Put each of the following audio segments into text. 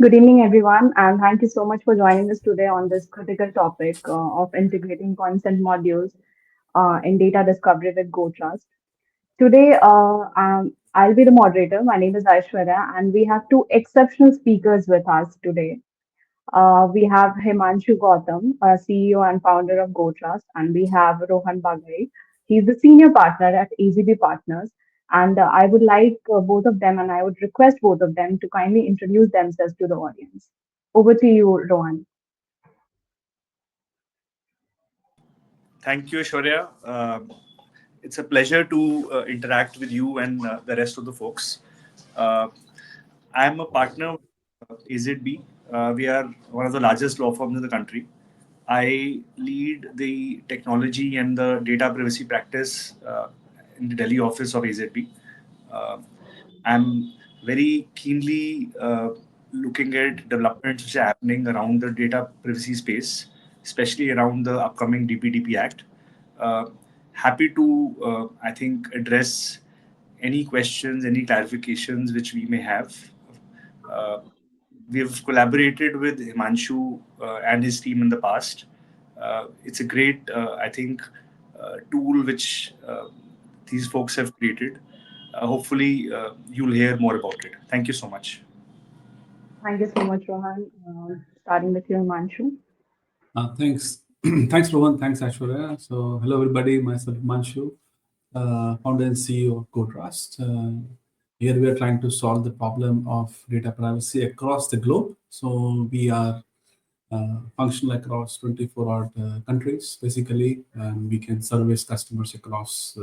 Good evening, everyone, and thank you so much for joining us today on this critical topic of integrating consent modules in data discovery with GoTrust. Today, I'll be the moderator. My name is Aishwarya, and we have two exceptional speakers with us today. We have Himanshu Gautam, CEO and founder of GoTrust, and we have Rohan Bagri. He's the senior partner at AZB Partners. And I would like both of them, and I would request both of them to kindly introduce themselves to the audience. Over to you, Rohan. Thank you, Aishwarya. It's a pleasure to interact with you and the rest of the folks. Uh, I'm a partner with 𝐂𝐳𝐵. We are one of the largest law firms in the country. I lead the technology and the data privacy practice in the Delhi office of 𝐂𝐳𝐵. Uh, I'm very keenly looking at developments which are happening around the data privacy space, especially around the upcoming DPDP Act. Uh, Happy to, I think, address any questions, any clarifications which we may have. Uh, we've collaborated with Himanshu and his team in the past. It's a great, I think, tool which these folks have created. Hopefully, you'll hear more about it. Thank you so much. Thank you so much, Rohan. Starting with you, Himanshu. Thanks. Thanks, Rohan. Thanks, Aishwarya. So, hello, everybody. Myself, Manshu, founder and CEO of GoTrust. Here we are trying to solve the problem of data privacy across the globe. So, we are functional across 24 odd countries, basically, and we can service customers across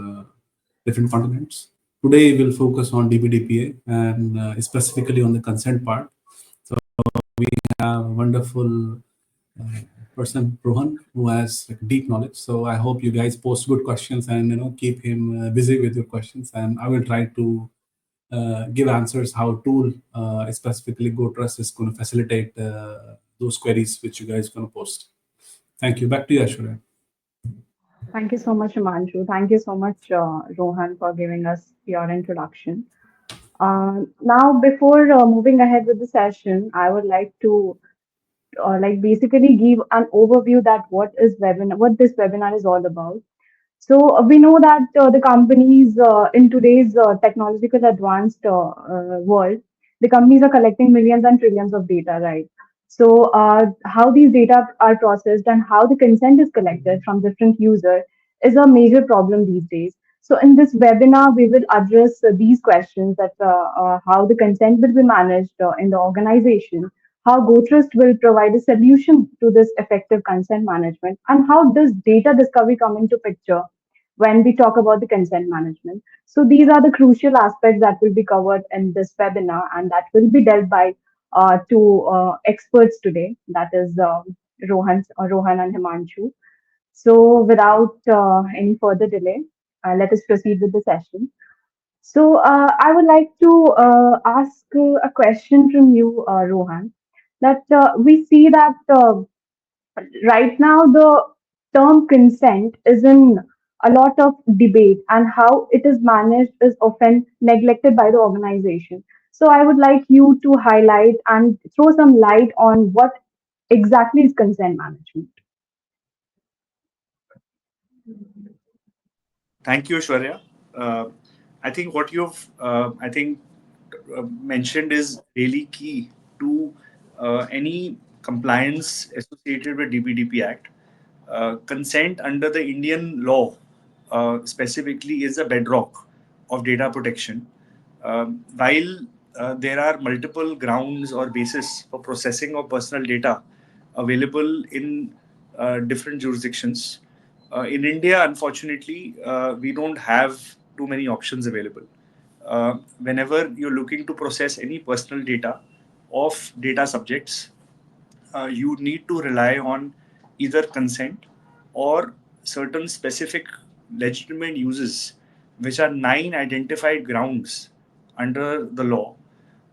different continents. Today, we'll focus on DPDPA and specifically on the consent part. So, we have a wonderful uh, person, Rohan, who has like, deep knowledge. So I hope you guys post good questions and keep him busy with your questions. And I will try to give answers how tool specifically GoTrust is going to facilitate those queries which you guys going to post. Thank you. Back to you, Ashwarya. Thank you so much, Himanshu. Thank you so much, Rohan, for giving us your introduction. Now, before moving ahead with the session, I would like to basically give an overview that what this webinar is all about. So we know that the companies in today's technological advanced world, the companies are collecting millions and trillions of data, right? So how these data are processed and how the consent is collected from different users is a major problem these days. So in this webinar, we will address these questions that how the consent will be managed in the organization, how GoTrust will provide a solution to this effective consent management, and how does data discovery come into picture when we talk about the consent management. So these are the crucial aspects that will be covered in this webinar and that will be dealt by two experts today, that is Rohan and Himanshu. So without any further delay, let us proceed with the session. So I would like to ask a question from you, Rohan, that we see that right now the term consent is in a lot of debate, and how it is managed is often neglected by the organization. So I would like you to highlight and throw some light on what exactly is consent management. Thank you, Aishwarya. I think what you've mentioned is really key to any compliance associated with DPDP Act. Consent under the Indian law specifically is a bedrock of data protection. While there are multiple grounds or basis for processing of personal data available in different jurisdictions, in India, unfortunately, we don't have too many options available. Whenever you're looking to process any personal data of data subjects, you need to rely on either consent or certain specific legitimate uses, which are nine identified grounds under the law.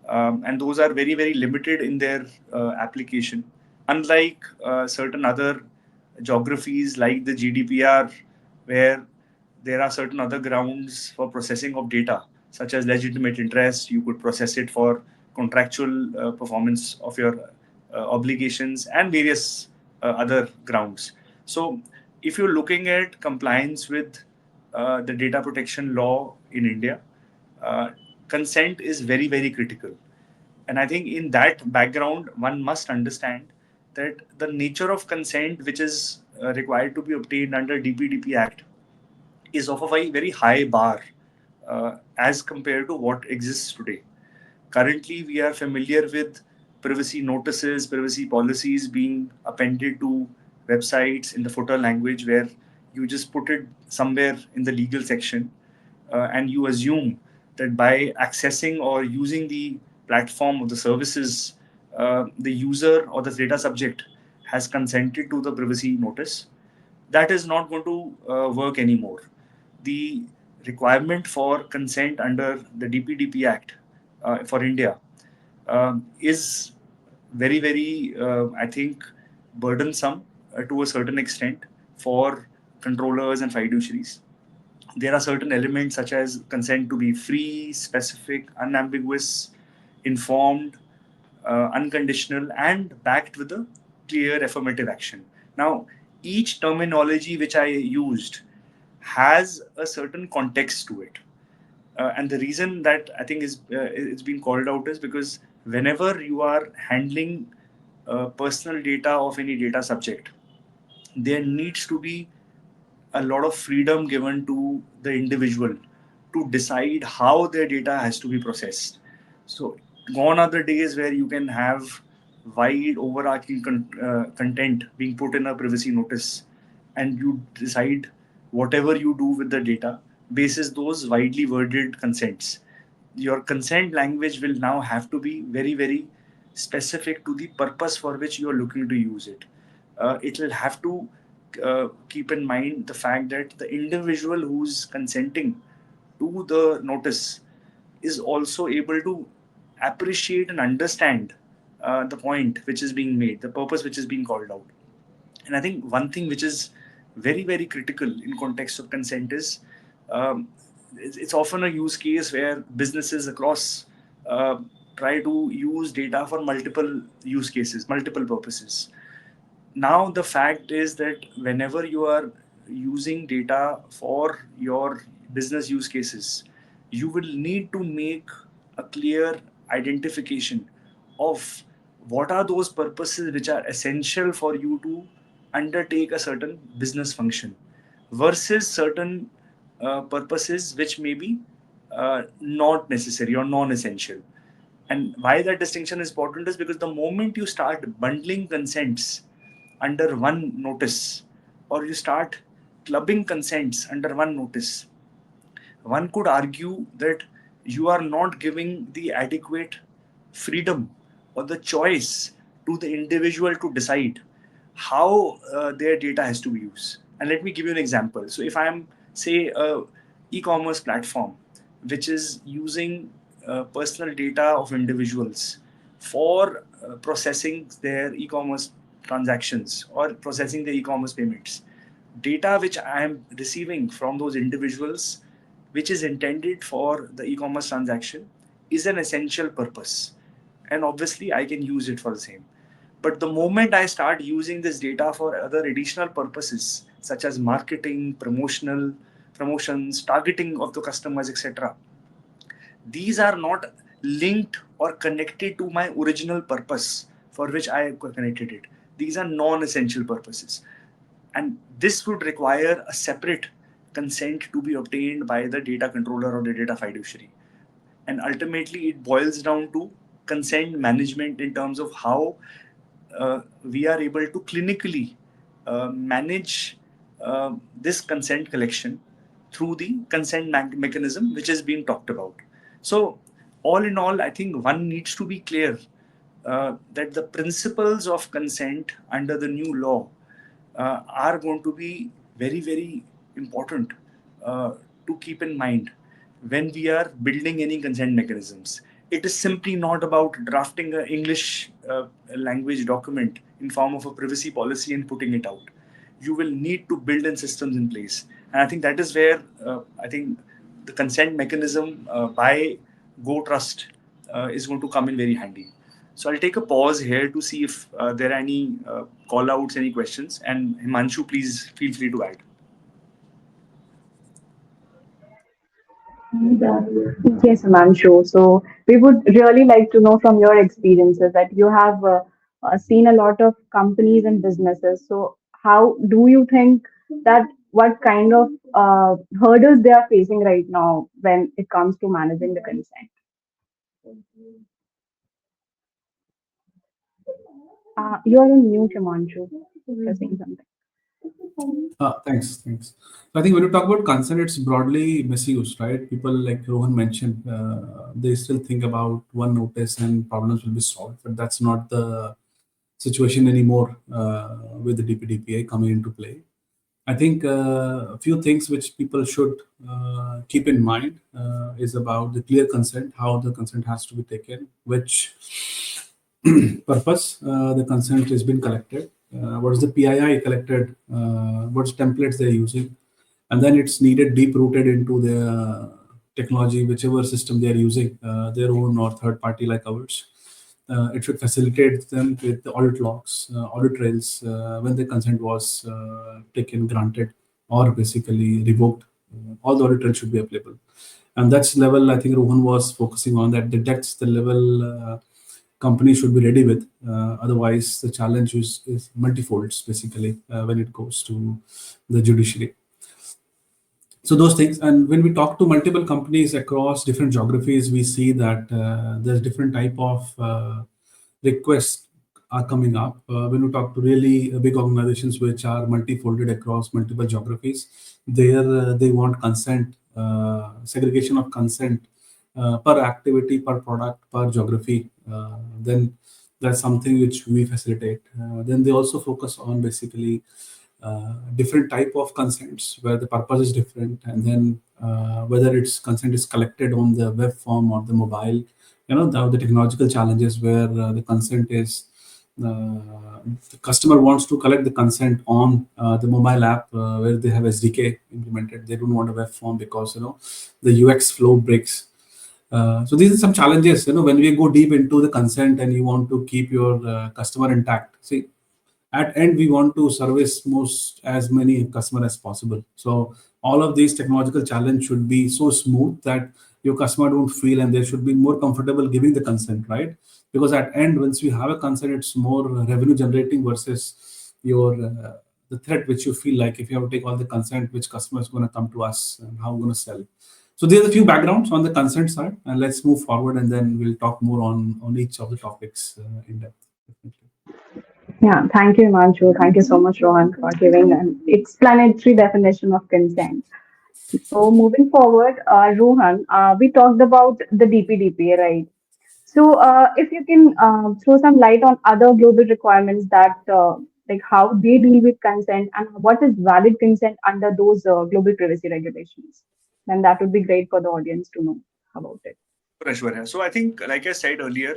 And those are very, very limited in their application. Unlike certain other geographies like the GDPR, where there are certain other grounds for processing of data, such as legitimate interest, you could process it for contractual performance of your obligations and various other grounds. So, if you're looking at compliance with the data protection law in India, uh, consent is very, very critical. And I think in that background, one must understand that the nature of consent which is required to be obtained under DPDP Act is of a very high bar as compared to what exists today. Currently, we are familiar with privacy notices, privacy policies being appended to websites in the footer language where you just put it somewhere in the legal section and you assume that by accessing or using the platform or the services, the user or the data subject has consented to the privacy notice. That is not going to work anymore. The requirement for consent under the DPDP Act for India is very, I think, burdensome to a certain extent for controllers and fiduciaries. There are certain elements such as consent to be free, specific, unambiguous, informed, unconditional, and backed with a clear affirmative action. Now, each terminology which I used has a certain context to it. And the reason that I think is it's been called out is because whenever you are handling personal data of any data subject, there needs to be a lot of freedom given to the individual to decide how their data has to be processed. So, gone are the days where you can have wide overarching content being put in a privacy notice and you decide whatever you do with the data basis those widely worded consents. Your consent language will now have to be very specific to the purpose for which you are looking to use it. It will have to keep in mind the fact that the individual who's consenting to the notice is also able to appreciate and understand the point which is being made, the purpose which is being called out. And I think one thing which is very critical in context of consent is it's often a use case where businesses across uh, try to use data for multiple use cases, multiple purposes. Now the fact is that whenever you are using data for your business use cases, you will need to make a clear identification of what are those purposes which are essential for you to undertake a certain business function versus certain purposes which may be not necessary or non-essential. And why that distinction is important is because the moment you start bundling consents under one notice or you start clubbing consents under one notice, one could argue that you are not giving the adequate freedom or the choice to the individual to decide how their data has to be used. And let me give you an example. So, if I am, say, a e-commerce platform which is using personal data of individuals for processing their e-commerce transactions or processing the e-commerce payments, data which I am receiving from those individuals, which is intended for the e-commerce transaction, is an essential purpose. And obviously, I can use it for the same. But the moment I start using this data for other additional purposes, such as marketing, promotions, targeting of the customers, etc., these are not linked or connected to my original purpose for which I connected it. These are non-essential purposes. And this would require a separate consent to be obtained by the data controller or the data fiduciary. And ultimately, it boils down to consent management in terms of how we are able to clinically manage this consent collection through the consent mechanism which is being talked about. So, all in all, I think one needs to be clear that the principles of consent under the new law are going to be very important uh, to keep in mind when we are building any consent mechanisms. It is simply not about drafting an English language document in form of a privacy policy and putting it out. You will need to build in systems in place, and I think that is where I think the consent mechanism by GoTrust is going to come in very handy. So I'll take a pause here to see if there are any call outs, any questions. And Himanshu, please feel free to add. Yes, Himanshu. So we would really like to know from your experiences that you have seen a lot of companies and businesses. So how do you think that what kind of hurdles they are facing right now when it comes to managing the consent? You are on mute, Himanshu. You're saying something. Thanks. So I think when you talk about consent, it's broadly misused, right? People, like Rohan mentioned, they still think about one notice and problems will be solved, but that's not the situation anymore with the DPDPA coming into play. I think a few things which people should keep in mind is about the clear consent, how the consent has to be taken, which purpose the consent has been collected, what is the PII collected, what templates they're using, and then it's needed deep rooted into the technology, whichever system they are using, their own or third party like ours. It should facilitate them with the audit logs, audit trails when the consent was taken, granted, or basically revoked. All the audit trails should be available, and that's level I think Rohan was focusing on. That that's the level companies should be ready with. Otherwise, the challenge is multifolds basically when it goes to the judiciary. So those things, and when we talk to multiple companies across different geographies, we see that there's different type of requests are coming up. When we talk to really big organizations which are multi-folded across multiple geographies, there they want consent, segregation of consent per activity, per product, per geography. Then that's something which we facilitate. Then they also focus on basically different type of consents where the purpose is different, and then whether its consent is collected on the web form or the mobile. The technological challenges where the consent is the customer wants to collect the consent on the mobile app where they have SDK implemented. They don't want a web form because the UX flow breaks. So these are some challenges. When we go deep into the consent and you want to keep your customer intact. See, at end we want to service most as many customer as possible. So all of these technological challenge should be so smooth that your customer don't feel, and they should be more comfortable giving the consent, right? Because at end, once you have a consent, it's more revenue generating versus your the threat which you feel like if you have to take all the consent, which customer is going to come to us and how we're going to sell. So there's a few backgrounds on the consent side, and let's move forward, and then we'll talk more on each of the topics in depth. Definitely. Yeah, thank you, Himanshu. Thank you so much, Rohan, for giving an explanatory definition of consent. So moving forward, Rohan, we talked about the DPDPA, right? So if you can throw some light on other global requirements that like how they deal with consent and what is valid consent under those global privacy regulations, then that would be great for the audience to know about it. Aishwarya. So I think, like I said earlier,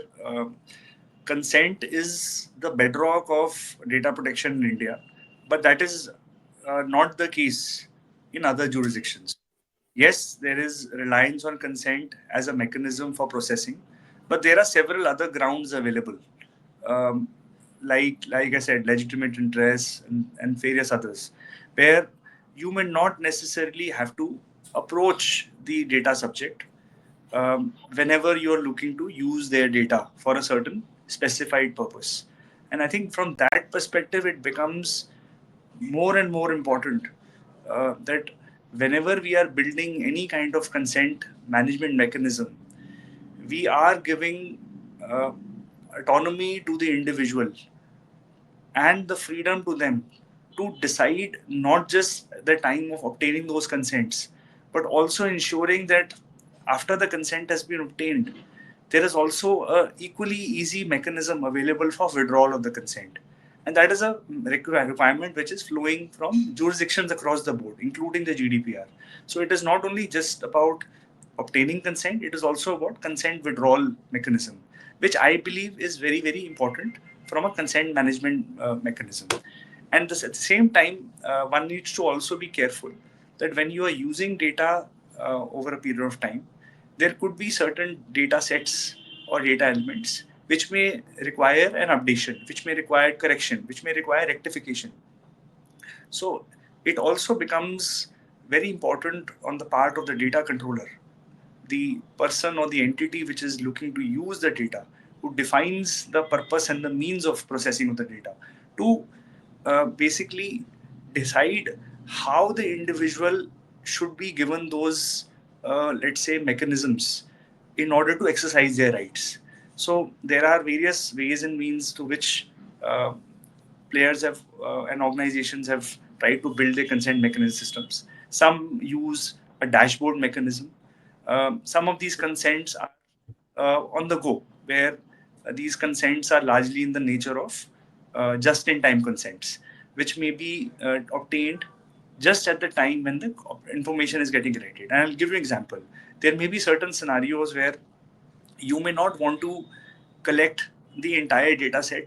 consent is the bedrock of data protection in India, but that is not the case in other jurisdictions. Yes, there is reliance on consent as a mechanism for processing, but there are several other grounds available, um, like I said, legitimate interests and various others, where you may not necessarily have to approach the data subject whenever you're looking to use their data for a certain specified purpose. And I think from that perspective, it becomes more and more important that whenever we are building any kind of consent management mechanism, we are giving uh, autonomy to the individual and the freedom to them to decide not just the time of obtaining those consents, but also ensuring that after the consent has been obtained, there is also a equally easy mechanism available for withdrawal of the consent. And that is a requirement which is flowing from jurisdictions across the board, including the GDPR. So it is not only just about obtaining consent, it is also about consent withdrawal mechanism, which I believe is very, very important from a consent management mechanism. And this, at the same time, one needs to also be careful that when you are using data over a period of time, there could be certain data sets or data elements which may require an updation, which may require correction, which may require rectification. So it also becomes very important on the part of the data controller, the person or the entity which is looking to use the data, who defines the purpose and the means of processing of the data, to basically decide how the individual should be given those, let's say, mechanisms in order to exercise their rights. So there are various ways and means to which players have and organizations have tried to build their consent mechanism systems. Some use a dashboard mechanism. Some of these consents are on the go, where these consents are largely in the nature of just-in-time consents, which may be obtained just at the time when the information is getting created. And I'll give you an example. There may be certain scenarios where you may not want to collect the entire data set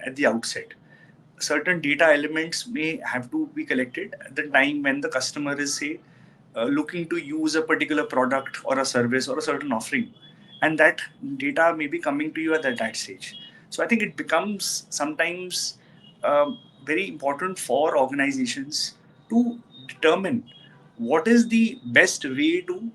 at the outset. Certain data elements may have to be collected at the time when the customer is, say, looking to use a particular product or a service or a certain offering, and that data may be coming to you at that stage. So I think it becomes sometimes very important for organizations to determine what is the best way to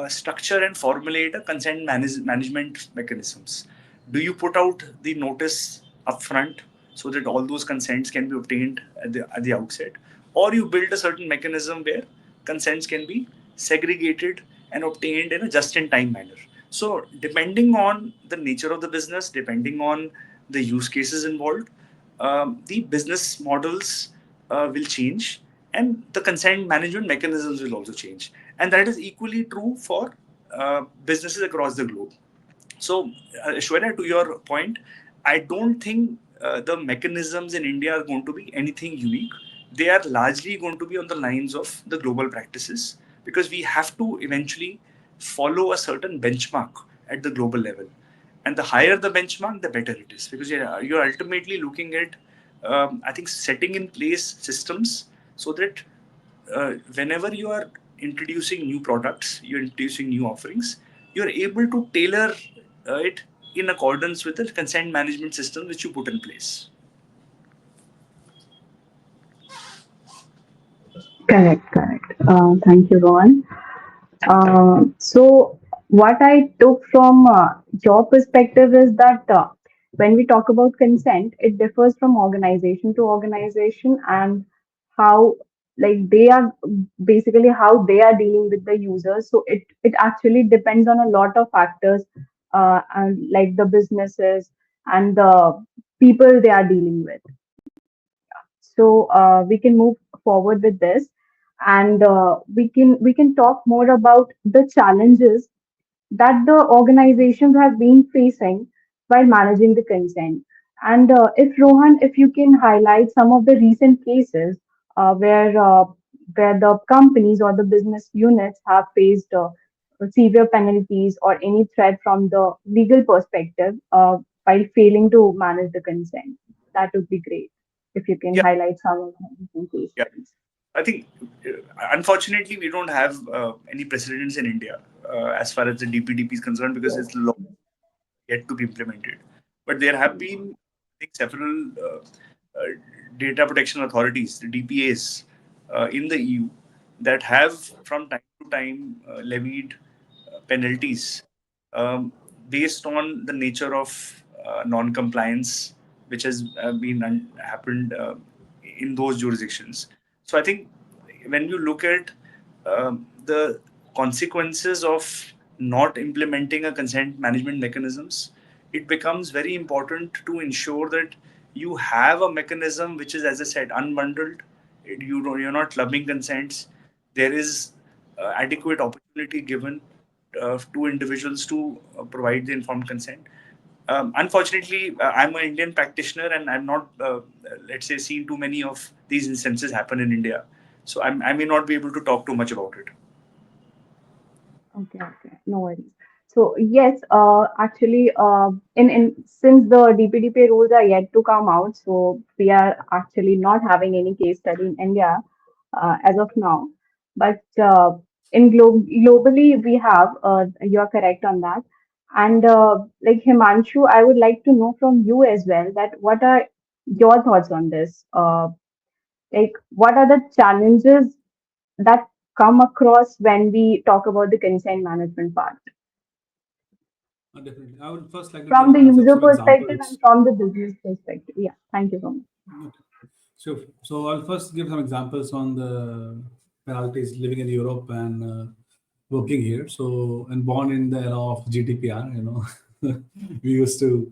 structure and formulate a consent management mechanisms. Do you put out the notice upfront so that all those consents can be obtained at the outset, or you build a certain mechanism where consents can be segregated and obtained in a just-in-time manner? So depending on the nature of the business, depending on the use cases involved, the business models will change, and the consent management mechanisms will also change. And that is equally true for businesses across the globe. So, Shweta, to your point, I don't think the mechanisms in India are going to be anything unique. They are largely going to be on the lines of the global practices, because we have to eventually follow a certain benchmark at the global level. And the higher the benchmark, the better it is, because you're ultimately looking at, I think, setting in place systems so that whenever you are introducing new products, you're introducing new offerings, you're able to tailor it in accordance with the consent management system which you put in place. Correct, correct. Thank you, Rohan. So, what I took from your perspective is that when we talk about consent, it differs from organization to organization, and how, like, they are basically how they are dealing with the users. So it actually depends on a lot of factors, and like the businesses and the people they are dealing with. So we can move forward with this, and we can talk more about the challenges that the organizations have been facing while managing the consent. And if Rohan, if you can highlight some of the recent cases where the companies or the business units have faced severe penalties or any threat from the legal perspective while failing to manage the consent, that would be great if you can Yeah, highlight some of the recent case yeah. studies. I think, unfortunately, we don't have any precedents in India as far as the DPDP is concerned, because Yes. it's law yet to be implemented. But there have been, I think, several uh, data protection authorities, the DPAs, in the EU, that have from time to time levied penalties um, based on the nature of non-compliance which has been happened in those jurisdictions. So I think when you look at the consequences of not implementing a consent management mechanisms, it becomes very important to ensure that you have a mechanism which is, as I said, unbundled. You're not clubbing consents. There is adequate opportunity given to individuals to provide the informed consent. Unfortunately, I'm an Indian practitioner, and I'm not, let's say, seen too many of these instances happen in India. So I may not be able to talk too much about it. Okay, okay, no worries. So yes, actually, in since the DPDP rules are yet to come out, so we are actually not having any case study in India as of now. But globally, we have. You are correct on that. And like Himanshu, I would like to know from you as well that what are your thoughts on this? Like, what are the challenges that come across when we talk about the consent management part Definitely. I would first like to from give the answer user some perspective and examples. from the business perspective? Yeah, thank you so much. Okay. Sure. So I'll first give some examples on the penalties living in Europe and working here. So, and born in the era of GDPR, we used to.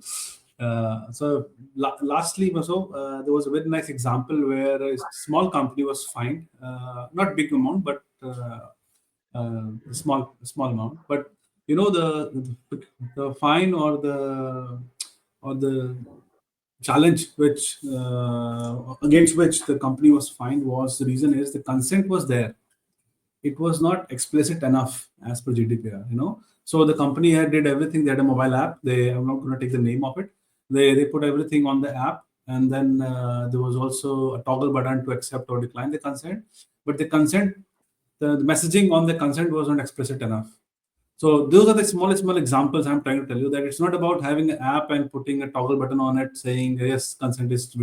Lastly, so there was a very nice example where a small company was fined, not big amount, but small amount. But the fine or the challenge which against which the company was fined was the reason is the consent was there. It was not explicit enough as per GDPR. So the company had did everything. They had a mobile app. I'm not going to take the name of it. They put everything on the app, and then there was also a toggle button to accept or decline the consent. But the messaging on the consent was not explicit enough. So those are the small examples I'm trying to tell you that it's not about having an app and putting a toggle button on it saying yes, consent is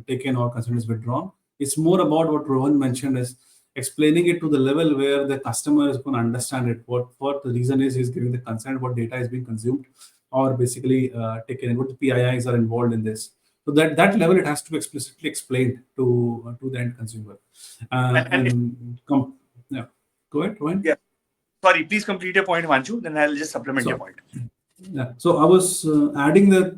taken or consent is withdrawn. It's more about what Rohan mentioned is explaining it to the level where the customer is going to understand it. What the reason is he's giving the consent, what data is being consumed, or basically taken, what the PIIs are involved in this. So that level it has to be explicitly explained to the end consumer. And Yeah, go ahead, Rohan. yeah, sorry, please complete your point, Manju. Then I'll just supplement your So point. yeah, so I was adding that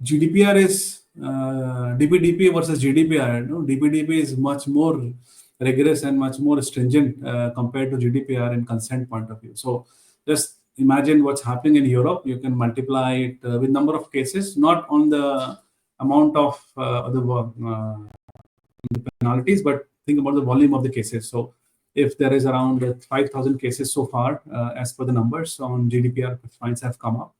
GDPR is DPDP versus GDPR. DPDP is much more rigorous and much more stringent compared to GDPR in consent point of view. So just imagine what's happening in Europe. You can multiply it with number of cases, not on the amount of penalties, but think about the volume of the cases. So if there is around 5,000 cases so far, as per the numbers on GDPR, fines have come up.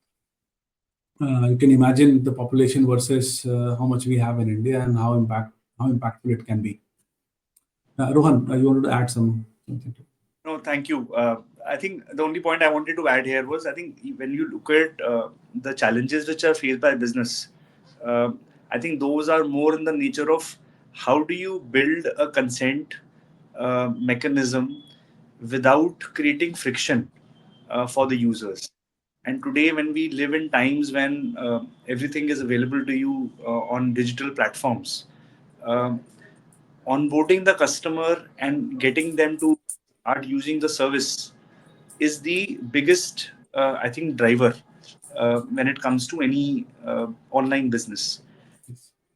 You can imagine the population versus how much we have in India and how impactful it can be. Rohan, you wanted to add something? No, thank you. I think the only point I wanted to add here was I think when you look at the challenges which are faced by business, uh, I think those are more in the nature of how do you build a consent mechanism without creating friction for the users. And today, when we live in times when everything is available to you on digital platforms, um, onboarding the customer and getting them to start using the service is the biggest, I think, driver when it comes to any online business.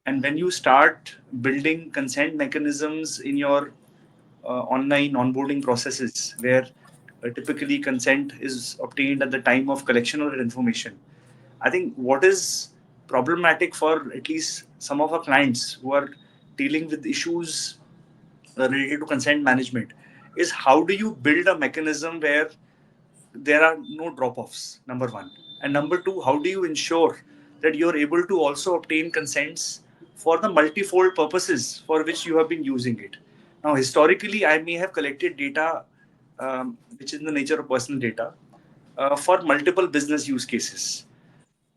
And when you start building consent mechanisms in your online onboarding processes, where typically consent is obtained at the time of collection of that information, I think what is problematic for at least some of our clients who are dealing with issues related to consent management is how do you build a mechanism where there are no drop offs, number one. And number two, how do you ensure that you're able to also obtain consents for the multifold purposes for which you have been using it? Now, historically, I may have collected data which is in the nature of personal data for multiple business use cases.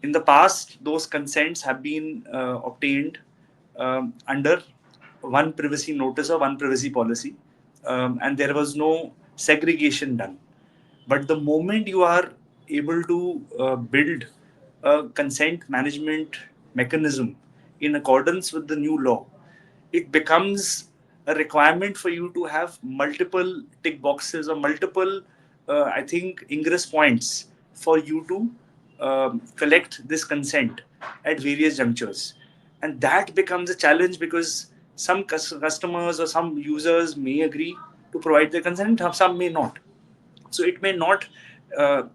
In the past, those consents have been obtained under one privacy notice or one privacy policy, and there was no segregation done. But the moment you are able to build a consent management mechanism in accordance with the new law, it becomes a requirement for you to have multiple tick boxes or multiple, I think, ingress points for you to collect this consent at various junctures. And that becomes a challenge because some customers or some users may agree to provide their consent, some may not. So it may not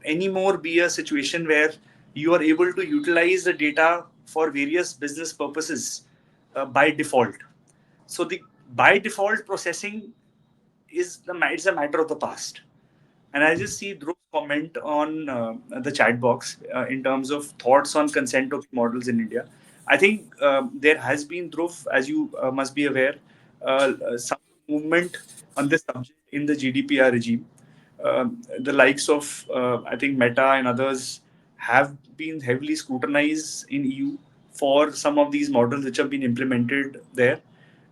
anymore be a situation where you are able to utilize the data for various business purposes by default. So the by default processing it's a matter of the past. And I just see Dhruv's comment on the chat box in terms of thoughts on consent of models in India. I think there has been, Dhruv, as you must be aware, some movement on this subject in the GDPR regime. The likes of, I think, Meta and others have been heavily scrutinized in EU for some of these models which have been implemented there.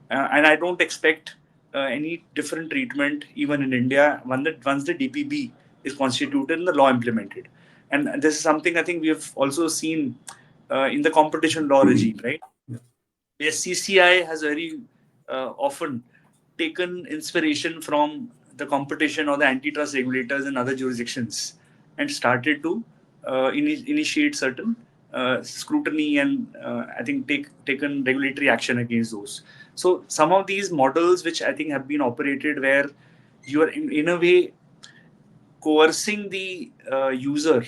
And I don't expect any different treatment even in India once the DPB is constituted and the law implemented. And this is something I think we have also seen in the competition law regime, right? SCCI has very often taken inspiration from the competition or the antitrust regulators in other jurisdictions and started to initiate certain scrutiny and I think taken regulatory action against those. So some of these models which I think have been operated where you are in a way coercing the user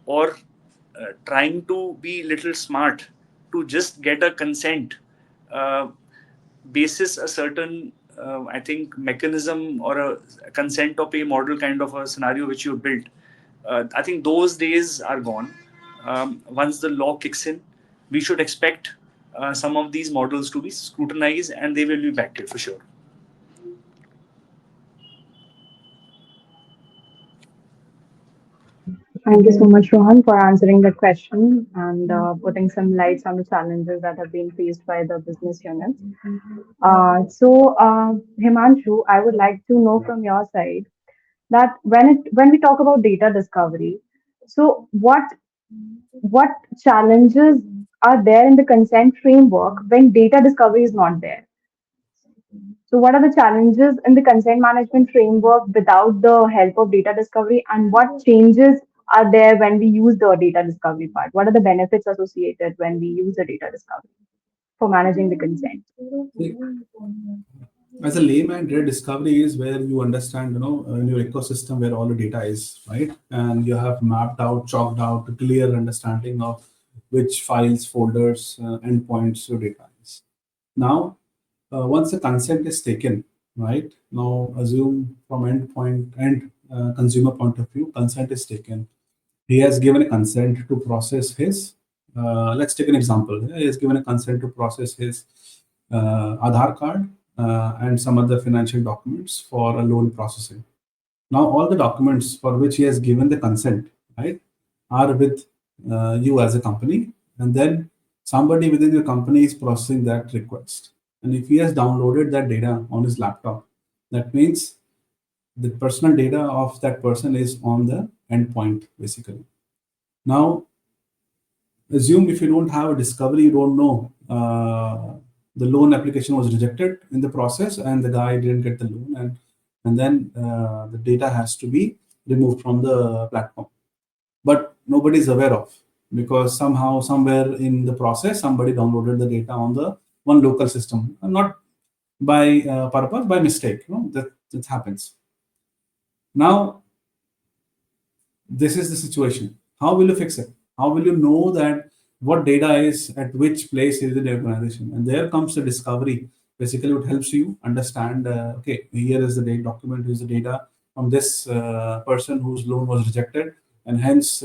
or trying to be little smart to just get a consent uh, basis a certain I think mechanism or a consent of a model kind of a scenario which you built. I think those days are gone. Once the law kicks in, we should expect some of these models to be scrutinized and they will be backed for sure. Thank you so much, Rohan, for answering that question and putting some lights on the challenges that have been faced by the business units. Himanshu, I would like to know from your side that when we talk about data discovery, so what challenges are there in the consent framework when data discovery is not there? So, what are the challenges in the consent management framework without the help of data discovery, and what changes are there when we use the data discovery part? What are the benefits associated when we use the data discovery for managing the consent? See, as a layman, data discovery is where you understand, in your ecosystem where all the data is, right? And you have mapped out, chalked out a clear understanding of which files, folders, endpoints your data is. Now, once the consent is taken, right? Now, assume from endpoint and consumer point of view, consent is taken. He has given a consent to process his. Let's take an example. He has given a consent to process his Aadhaar card and some other financial documents for a loan processing. Now, all the documents for which he has given the consent, right, are with you as a company, and then somebody within your company is processing that request. And if he has downloaded that data on his laptop, that means the personal data of that person is on the endpoint, basically. Now, assume if you don't have a discovery, you don't know the loan application was rejected in the process and the guy didn't get the loan, and then the data has to be removed from the platform. But nobody is aware of, because somehow, somewhere in the process, somebody downloaded the data on the one local system, and not by purpose, by mistake. That happens. Now, this is the situation. How will you fix it? How will you know that what data is at which place is in the organization? And there comes the discovery. Basically, it helps you understand, okay, here is the data document, is the data from this person whose loan was rejected, and hence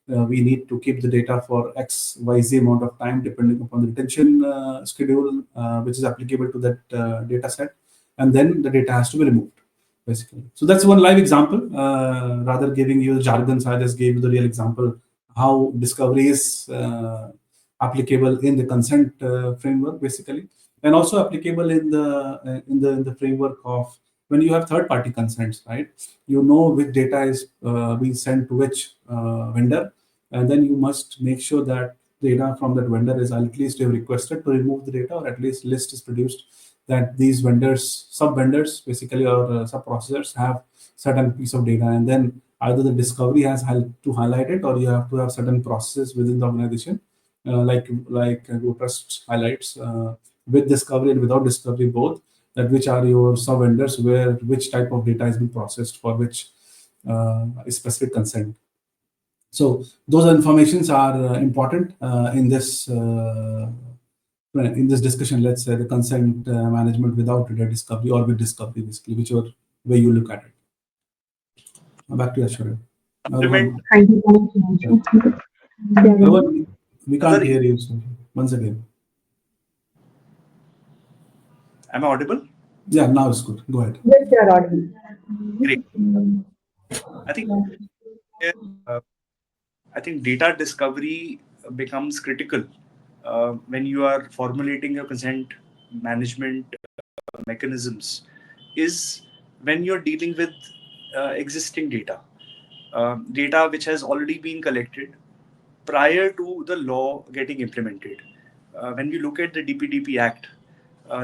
we need to keep the data for X, Y, Z amount of time, depending upon the retention schedule, which is applicable to that data set. And then the data has to be removed, basically. So that's one live example. Rather giving you the jargons, I just gave you the real example how discovery is applicable in the consent framework, basically, and also applicable in the framework of when you have third-party consents, right? You know which data is being sent to which vendor, and then you must make sure that data from that vendor is at least you have requested to remove the data, or at least list is produced that these vendors, sub vendors, basically, or sub processors have certain piece of data, and then either the discovery has helped to highlight it, or you have to have certain processes within the organization, like GoTrust highlights with discovery and without discovery both, that which are your sub vendors where which type of data has been processed for which specific consent. So those informations are important in this discussion. Let's say the consent management without data discovery or with discovery, basically, whichever way you look at it. Back to Ashwarya. Implement Thank you so much, Yeah. Himanshu. Yeah, Rohan. We can't other. hear you, sir. Once again. Am I audible? Yeah, now it's good. Go ahead. Yes, you're audible. Great. I think uh, I think data discovery becomes critical when you are formulating your consent management mechanisms, is when you're dealing with existing data, data which has already been collected prior to the law getting implemented. When we look at the DPDP Act,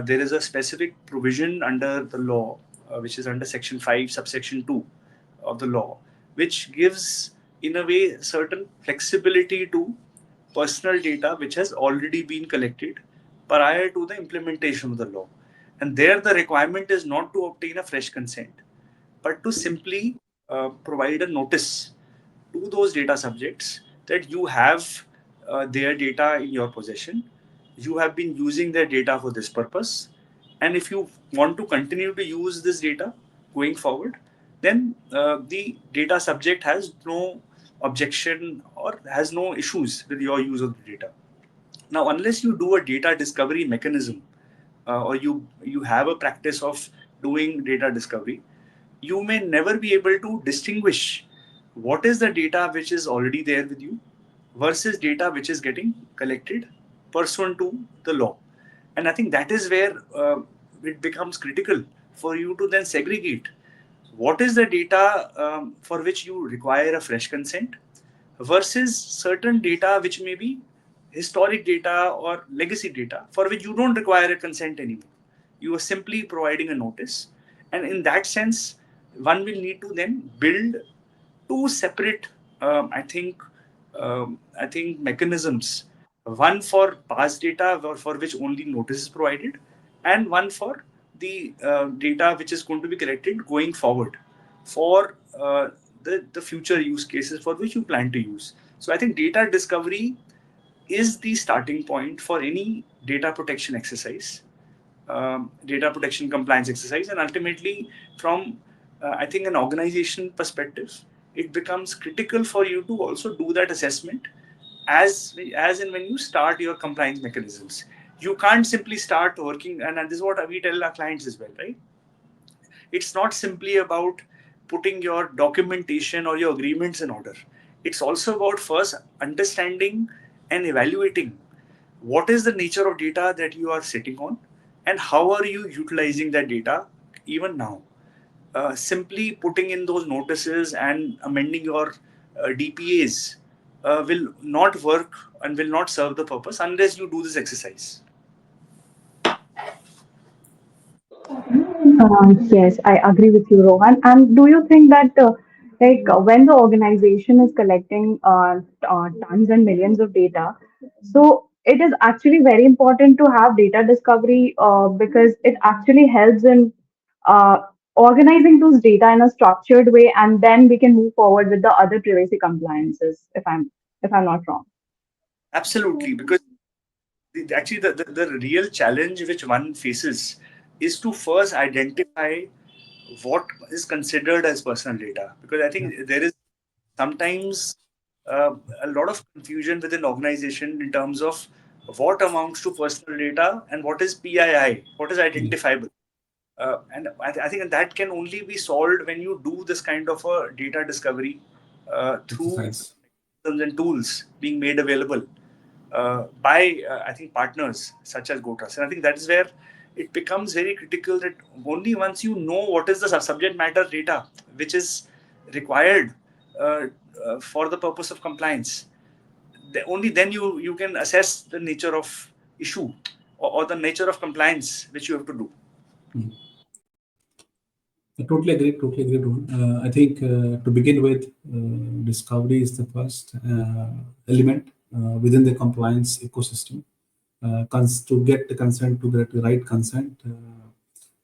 there is a specific provision under the law, which is under Section 5, subsection 2 of the law, which gives, in a way, certain flexibility to personal data which has already been collected prior to the implementation of the law. And there, the requirement is not to obtain a fresh consent, but to simply provide a notice to those data subjects that you have their data in your possession, you have been using their data for this purpose, and if you want to continue to use this data going forward, then the data subject has no objection or has no issues with your use of the data. Now, unless you do a data discovery mechanism, or you have a practice of doing data discovery, you may never be able to distinguish what is the data which is already there with you versus data which is getting collected pursuant to the law. And I think that is where it becomes critical for you to then segregate what is the data for which you require a fresh consent versus certain data which may be historic data or legacy data for which you don't require a consent anymore. You are simply providing a notice. And in that sense, one will need to then build two separate, um, I think, I think mechanisms. One for past data for which only notice is provided, and one for the data which is going to be collected going forward for the future use cases for which you plan to use. So I think data discovery is the starting point for any data protection exercise, data protection compliance exercise, and ultimately, from I think an organization perspective, it becomes critical for you to also do that assessment as and when you start your compliance mechanisms. You can't simply start working, and this is what we tell our clients as well, right? It's not simply about putting your documentation or your agreements in order. It's also about first understanding and evaluating what is the nature of data that you are sitting on and how are you utilizing that data even now. Simply putting in those notices and amending your DPAs will not work and will not serve the purpose unless you do this exercise. Yes, I agree with you, Rohan. And do you think that, when the organization is collecting tons and millions of data, so it is actually very important to have data discovery because it actually helps in uh, organizing those data in a structured way, and then we can move forward with the other privacy compliances. If I'm not wrong. Absolutely, because actually the real challenge which one faces is to first identify what is considered as personal data, because I Yeah. think there is sometimes a lot of confusion within organization in terms of what amounts to personal data and what is PII, what is Yeah. identifiable. And I think that can only be solved when you do this kind of a data discovery through Exercise. systems and tools being made available by I think partners such as GoTrust. And I think that is where it becomes very critical that only once you know what is the subject matter data which is required uh, for the purpose of compliance, only then you can assess the nature of issue, or the nature of compliance which you have to do. Mm. I totally agree. Totally agree, Rohan. I think to begin with, discovery is the first element within the compliance ecosystem. To get the consent, to get the right consent.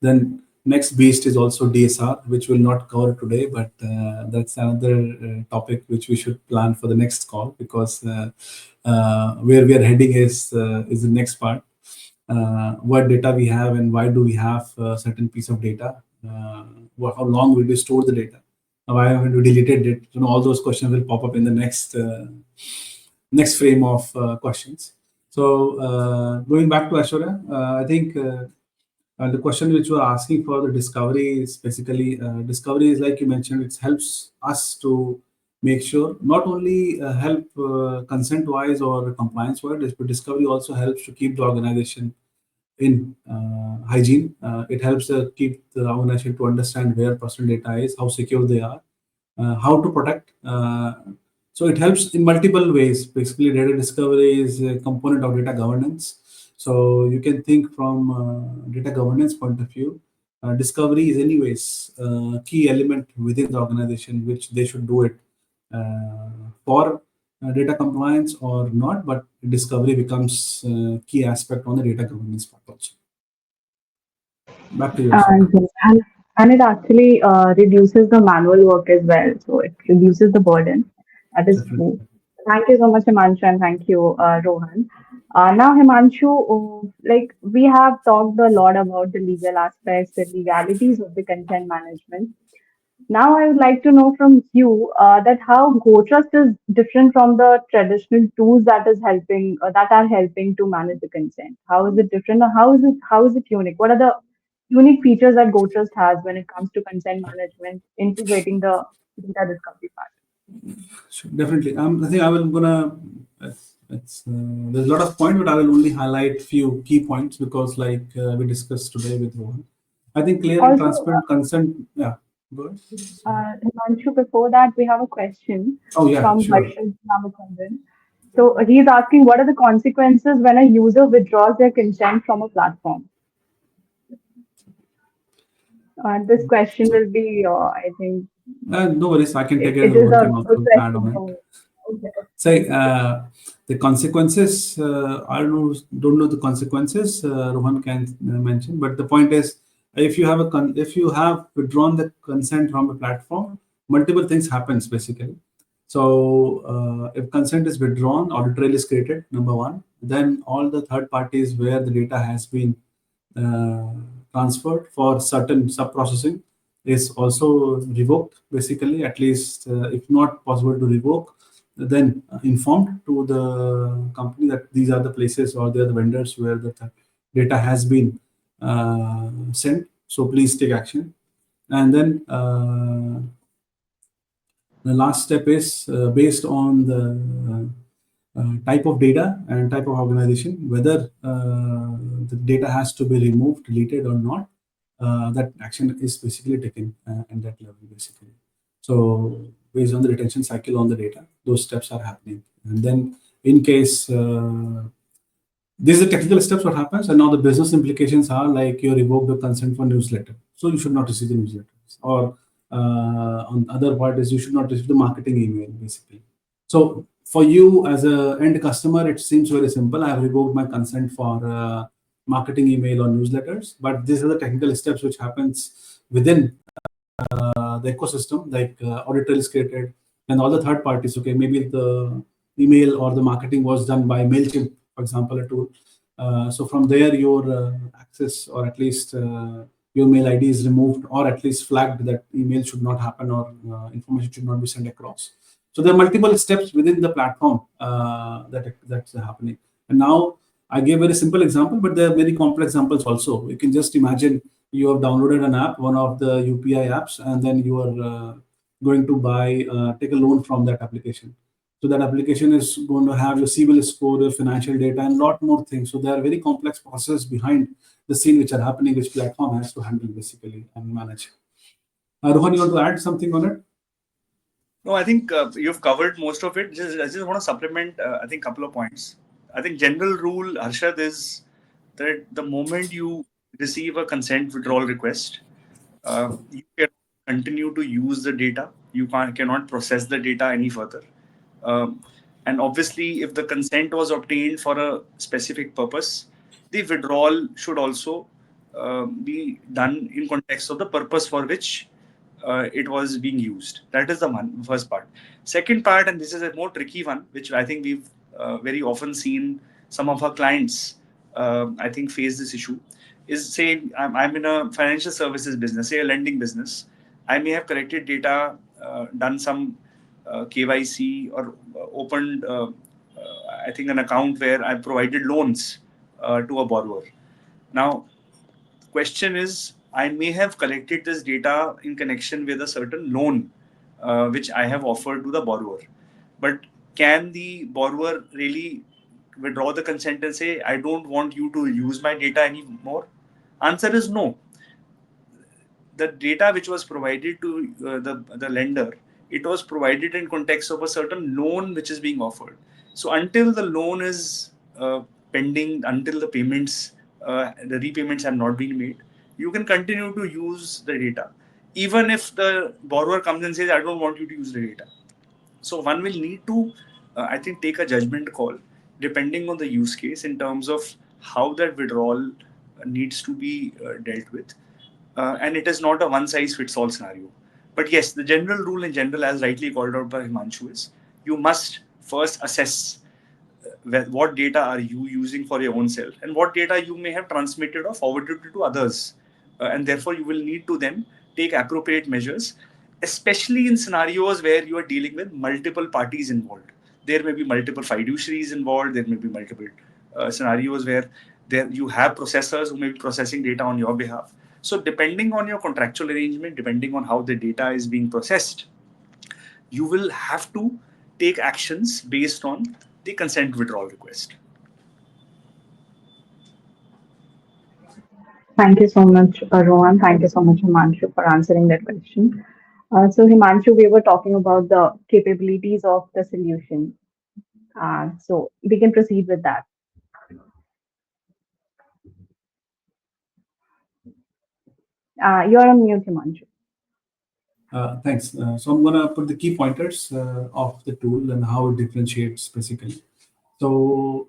Then next beast is also DSR, which we'll not cover today, but that's another topic which we should plan for the next call, because where we are heading is the next part. What data we have and why do we have a certain piece of data? How long will we store the data? Why haven't we deleted it? All those questions will pop up in the next frame of questions. So going back to Ashwarya, I think the question which you are asking for the discovery is basically discovery is, like you mentioned, it helps us to make sure not only help consent-wise or compliance-wise, but discovery also helps to keep the organization in hygiene. It helps keep the organization to understand where personal data is, how secure they are, how to protect. So it helps in multiple ways. Basically, data discovery is a component of data governance. So you can think from data governance point of view. Discovery is anyways a key element within the organization, which they should do it for data compliance or not, but discovery becomes key aspect on the data governance part also. Back to you, sir. And yes, and it actually reduces the manual work as well. So it reduces the burden. That is true. Definitely. Thank you so much, Himanshu, and thank you, Rohan. Now, Himanshu, like we have talked a lot about the legal aspects, the legalities of the consent management. Now, I would like to know from you that how GoTrust is different from the traditional tools that is helping that are helping to manage the consent. How is it different? Or how is it unique? What are the unique features that GoTrust has when it comes to consent management, integrating the data discovery part? Sure, definitely. I think I will gonna. There's a lot of points, but I will only highlight few key points because, like we discussed today with Rohan, I think clear and Also, transparent consent. Yeah, good. Himanshu, before that, we have a question Oh yeah, from sure. Harshad Ramachandran. So he's asking, what are the consequences when a user withdraws their consent from a platform? This question will be, I think, No worries. I can take it. it is Rohan a can good also add on question it. for. Okay. Say the consequences. Don't know the consequences. Rohan can mention, but the point is, if you have withdrawn the consent from a platform, multiple things happens basically. So if consent is withdrawn, audit trail is created. Number one, then all the third parties where the data has been uh, transferred for certain sub processing is also revoked. Basically, at least if not possible to revoke, then informed to the company that these are the places or they are the vendors where the data has been sent. So please take action. And then the last step is based on the type of data and type of organization, whether the data has to be removed, deleted, or not. That action is basically taken at that level, basically. So, based on the retention cycle on the data, those steps are happening. And then, in case these are the technical steps, what happens, and now the business implications are like you revoke the consent for newsletter, so you should not receive the newsletters, or on other part is you should not receive the marketing email, basically. So for you as a end customer, it seems very simple. I have revoked my consent for marketing email or newsletters, but these are the technical steps which happens within the ecosystem, like audit trail is created, and all the third parties. Okay, maybe the email or the marketing was done by Mailchimp, for example, a tool. So from there, your access or at least your mail ID is removed, or at least flagged that email should not happen or information should not be sent across. So there are multiple steps within the platform that's happening. And now I gave a very simple example, but there are very complex examples also. You can just imagine you have downloaded an app, one of the UPI apps, and then you are going to take a loan from that application. So that application is going to have your CIBIL score, your financial data, and lot more things. So there are very complex processes behind the scene which are happening, which platform has to handle basically and manage. Rohan, you want to add something on it? No, I think you've covered most of it. I just want to supplement, I think, a couple of points. I think general rule, Harshad, is that the moment you receive a consent withdrawal request, you can continue to use the data. You cannot process the data any further. Um, and obviously, if the consent was obtained for a specific purpose, the withdrawal should also be done in context of the purpose for which it was being used. That is the first part. Second part, and this is a more tricky one, which I think we've very often seen some of our clients, I think, face this issue, is say I'm in a financial services business, say a lending business. I may have collected data, done some KYC, or opened, I think, an account where I provided loans to a borrower. Now, the question is, I may have collected this data in connection with a certain loan which I have offered to the borrower. But can the borrower really withdraw the consent and say, I don't want you to use my data anymore? Answer is no. The data which was provided to the lender, it was provided in context of a certain loan which is being offered. So until the loan is pending, until the repayments have not been made, you can continue to use the data, even if the borrower comes and says, I don't want you to use the data. So one will need to, I think, take a judgment call depending on the use case in terms of how that withdrawal needs to be dealt with. And it is not a one size fits all scenario. But yes, the general rule in general, as rightly called out by Himanshu, is you must first assess what data are you using for your own self and what data you may have transmitted or forwarded to others. And therefore, you will need to then take appropriate measures, especially in scenarios where you are dealing with multiple parties involved. There may be multiple fiduciaries involved, there may be multiple scenarios where there you have processors who may be processing data on your behalf. So, depending on your contractual arrangement, depending on how the data is being processed, you will have to take actions based on the consent withdrawal request. Thank you so much, Rohan. Thank you so much, Himanshu, for answering that question. So, Himanshu, we were talking about the capabilities of the solution. So, we can proceed with that. You're on mute, Himanshu. Thanks. So I'm gonna put the key pointers of the tool and how it differentiates basically. So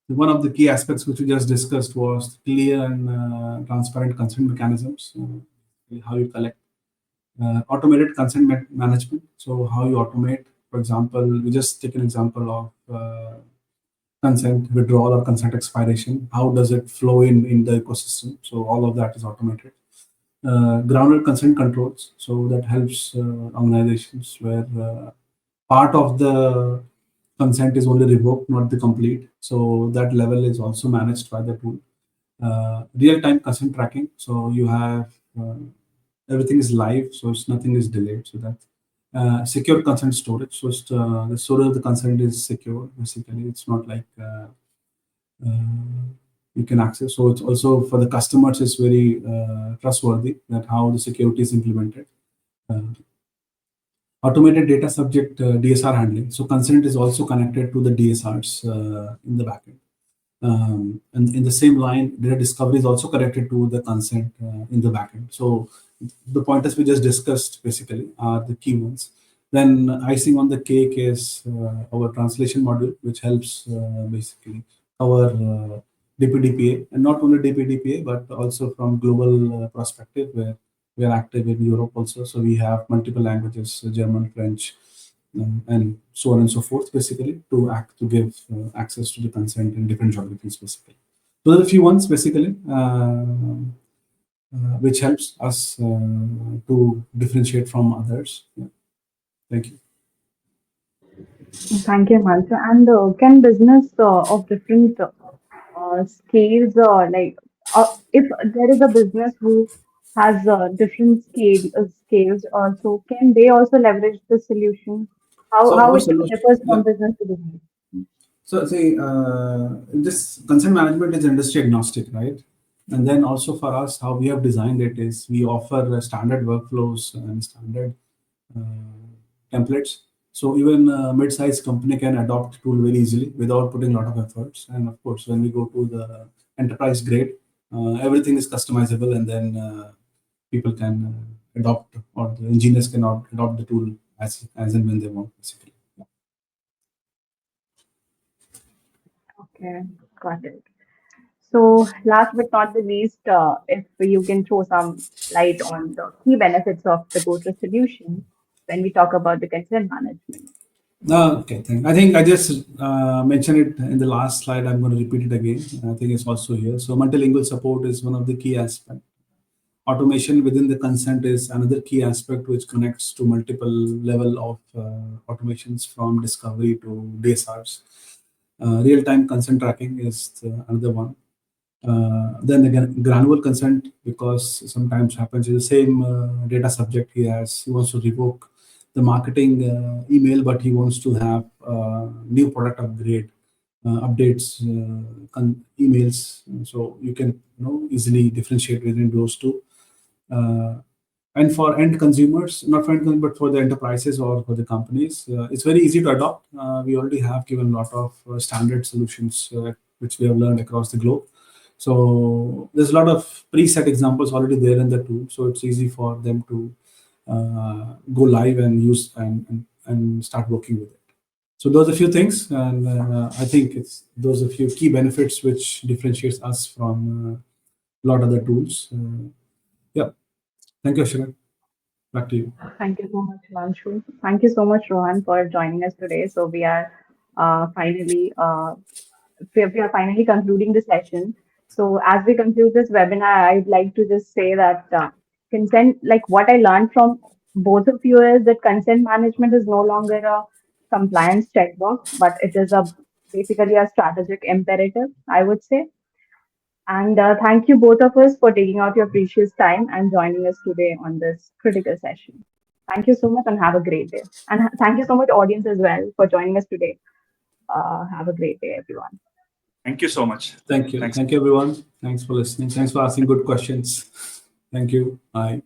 one of the key aspects which we just discussed was clear and transparent consent mechanisms, how you collect automated consent management. So how you automate, for example, we just take an example of consent withdrawal or consent expiration. How does it flow in the ecosystem? So all of that is automated. Grounded consent controls. So that helps organizations where part of the consent is only revoked, not the complete. So that level is also managed by the tool. Real-time consent tracking. So you have everything is live, so nothing is delayed. So that secure consent storage. So the storage of the consent is secure. Basically, it's not like you can access. So it's also for the customers, it's very trustworthy that how the security is implemented. Uh, Automated data subject DSR handling. So consent is also connected to the DSRs in the backend. And in the same line, data discovery is also connected to the consent in the backend. So the pointers we just discussed basically are the key ones. Then icing on the cake is our translation module, which helps basically our DPDPA, and not only DPDPA, but also from global perspective, where we are active in Europe also. So we have multiple languages, German, French, and so on and so forth, basically, to give access to the consent in different geographies, basically. So there are a few ones, basically, which helps us to differentiate from others. Yeah. Thank you. Thank you, Himanshu. And can business of different scales, if there is a business who has different scales also, can they also leverage the solution? So How our it solution, differs yeah. from business to business? So see, this consent management is industry agnostic, right? And then also for us, how we have designed it is we offer standard workflows and standard uh, templates. So even a mid-sized company can adopt tool very easily without putting a lot of efforts. And of course, when we go to the enterprise grade, everything is customizable, and then people can adopt, or the engineers can adopt the tool as and when they want, basically. Okay, got it. So, last but not the least, if you can throw some light on the key benefits of the GoTrust solution when we talk about the consent management. Okay, thank. I think I just mentioned it in the last slide. I'm going to repeat it again. I think it's also here. So multilingual support is one of the key aspects. Automation within the consent is another key aspect which connects to multiple level of automations from discovery to DSRs. Real-time consent tracking is another one. Then again, granular consent, because sometimes happens is the same data subject he wants to revoke the marketing email, but he wants to have new product updates, emails. So you can easily differentiate between those two. And for end consumers, not for end consumers, but for the enterprises or for the companies, it's very easy to adopt. We already have given a lot of standard solutions which we have learned across the globe. So there's a lot of preset examples already there in the tool. So it's easy for them to go live and use and start working with it. So those are a few things, and I think it's those are a few key benefits which differentiates us from a lot of other tools. Yeah. Thank you, Ashira. Back to you. Thank you so much, Lanshu. Thank you so much, Rohan, for joining us today. So uh, finally uh, we are finally concluding the session. So as we conclude this webinar, I'd like to just say that consent, like what I learned from both of you is that consent management is no longer a compliance checkbox, but it is a basically a strategic imperative, I would say. And thank you both of us for taking out your precious time and joining us today on this critical session. Thank you so much and have a great day. And thank you so much, audience, as well, for joining us today. Have a great day, everyone. Thank you so much. Thank you. Thanks. Thank you, everyone. Thanks for listening. Thanks for asking good questions. Thank you. Bye.